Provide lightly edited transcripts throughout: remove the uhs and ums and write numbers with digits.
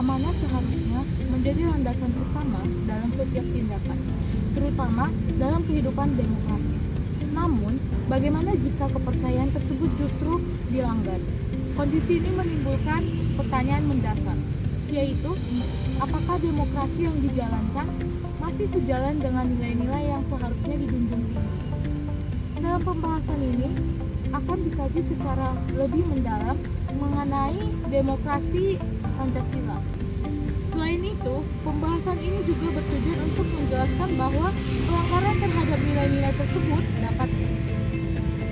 Amanah seharusnya menjadi landasan utama dalam setiap tindakan, terutama dalam kehidupan demokrasi. Namun, bagaimana jika kepercayaan tersebut justru dilanggar? Kondisi ini menimbulkan pertanyaan mendasar, yaitu apakah demokrasi yang dijalankan masih sejalan dengan nilai-nilai yang seharusnya dijunjung tinggi? Dalam pembahasan ini akan dikaji secara lebih mendalam mengenai demokrasi Pancasila. Selain itu, pembahasan ini juga bertujuan untuk menjelaskan bahwa pelanggaran terhadap nilai-nilai tersebut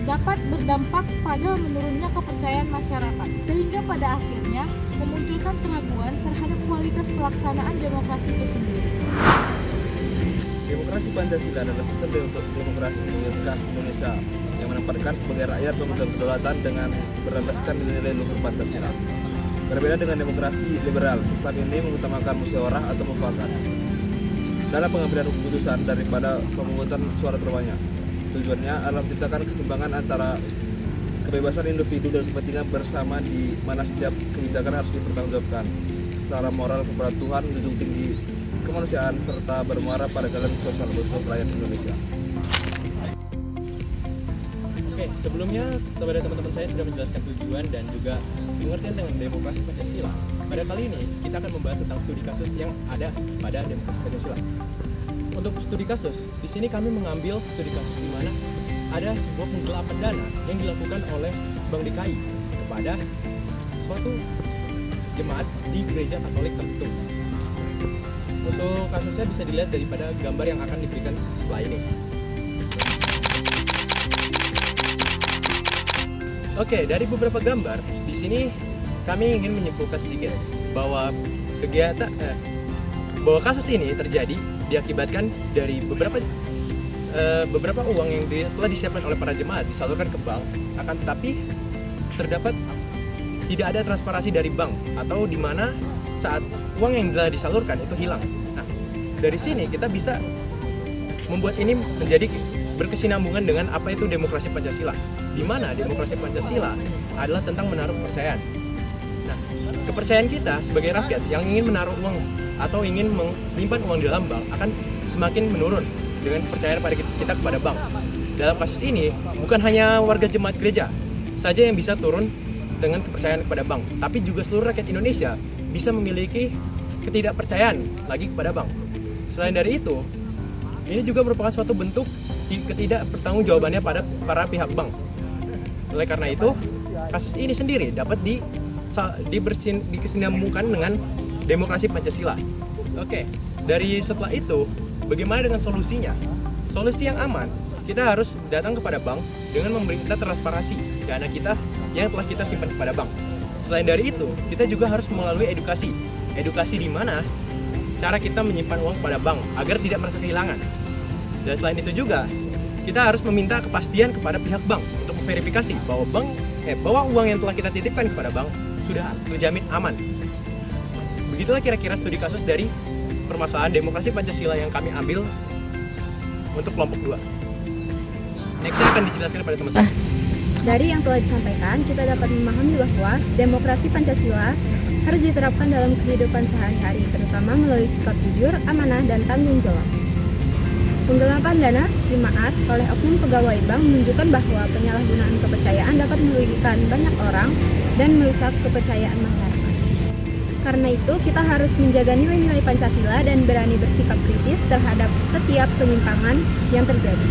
dapat berdampak pada menurunnya kepercayaan masyarakat, sehingga pada akhirnya memunculkan keraguan terhadap kualitas pelaksanaan demokrasi itu sendiri. Demokrasi Pancasila adalah sistem demokrasi khas Indonesia yang menempatkan sebagai rakyat pemegang kedaulatan dengan berlandaskan nilai-nilai luhur Pancasila. Berbeda dengan demokrasi liberal, sistem ini mengutamakan musyawarah atau mufakat dalam pengambilan keputusan daripada pemungutan suara terbanyak. Tujuannya adalah menciptakan keseimbangan antara kebebasan individu dan kepentingan bersama di mana setiap kebijakan harus dipertanggungjawabkan secara moral kepada Tuhan, menjunjung tinggi kemanusiaan serta bermuara pada jalan sosial utuh rakyat Indonesia. Oke, sebelumnya kepada teman-teman saya sudah menjelaskan tujuan dan juga pengertian dengan demokrasi Pancasila. Pada kali ini kita akan membahas tentang studi kasus yang ada pada demokrasi Pancasila. Untuk studi kasus, di sini kami mengambil studi kasus di mana ada sebuah penggelapan dana yang dilakukan oleh Bank DKI kepada suatu jemaat di gereja Katolik tertentu. Untuk kasusnya bisa dilihat daripada gambar yang akan diberikan setelah ini. Oke, dari beberapa gambar di sini kami ingin menyimpulkan sedikit bahwa bahwa kasus ini terjadi diakibatkan dari beberapa uang yang telah disiapkan oleh para jemaat disalurkan ke bank, akan tetapi terdapat tidak ada transparansi dari bank atau di mana saat uang yang telah disalurkan itu hilang. Nah, dari sini kita bisa membuat ini menjadi berkesinambungan dengan apa itu demokrasi Pancasila, di mana demokrasi Pancasila adalah tentang menaruh kepercayaan. Nah, kepercayaan kita sebagai rakyat yang ingin menaruh uang atau ingin menyimpan uang di dalam bank akan semakin menurun dengan kepercayaan pada kita kepada bank. Dalam kasus ini, bukan hanya warga jemaat gereja saja yang bisa turun dengan kepercayaan kepada bank, tapi juga seluruh rakyat Indonesia bisa memiliki ketidakpercayaan lagi kepada bank. Selain dari itu, ini juga merupakan suatu bentuk ketidakpertanggungjawabannya pada para pihak bank. Oleh karena itu, kasus ini sendiri dapat dikesinambungkan dengan demokrasi Pancasila. Oke, dari setelah itu, bagaimana dengan solusinya? Solusi yang aman, kita harus datang kepada bank dengan memberi kita transparansi dana kita yang telah kita simpan kepada bank. Selain dari itu, kita juga harus melalui edukasi. Edukasi di mana cara kita menyimpan uang pada bank agar tidak merasa kehilangan. Dan selain itu juga, kita harus meminta kepastian kepada pihak bank untuk memverifikasi bahwa uang yang telah kita titipkan kepada bank sudah terjamin aman. Begitulah kira-kira studi kasus dari permasalahan demokrasi Pancasila yang kami ambil untuk kelompok 2. Nextnya akan dijelaskan pada teman saya. Dari yang telah disampaikan, kita dapat memahami bahwa demokrasi Pancasila harus diterapkan dalam kehidupan sehari-hari, terutama melalui sikap jujur, amanah, dan tanggung jawab. Penggelapan dana jemaat oleh oknum pegawai bank menunjukkan bahwa penyalahgunaan kepercayaan dapat merugikan banyak orang dan merusak kepercayaan masyarakat. Karena itu, kita harus menjaga nilai-nilai Pancasila dan berani bersikap kritis terhadap setiap penyimpangan yang terjadi.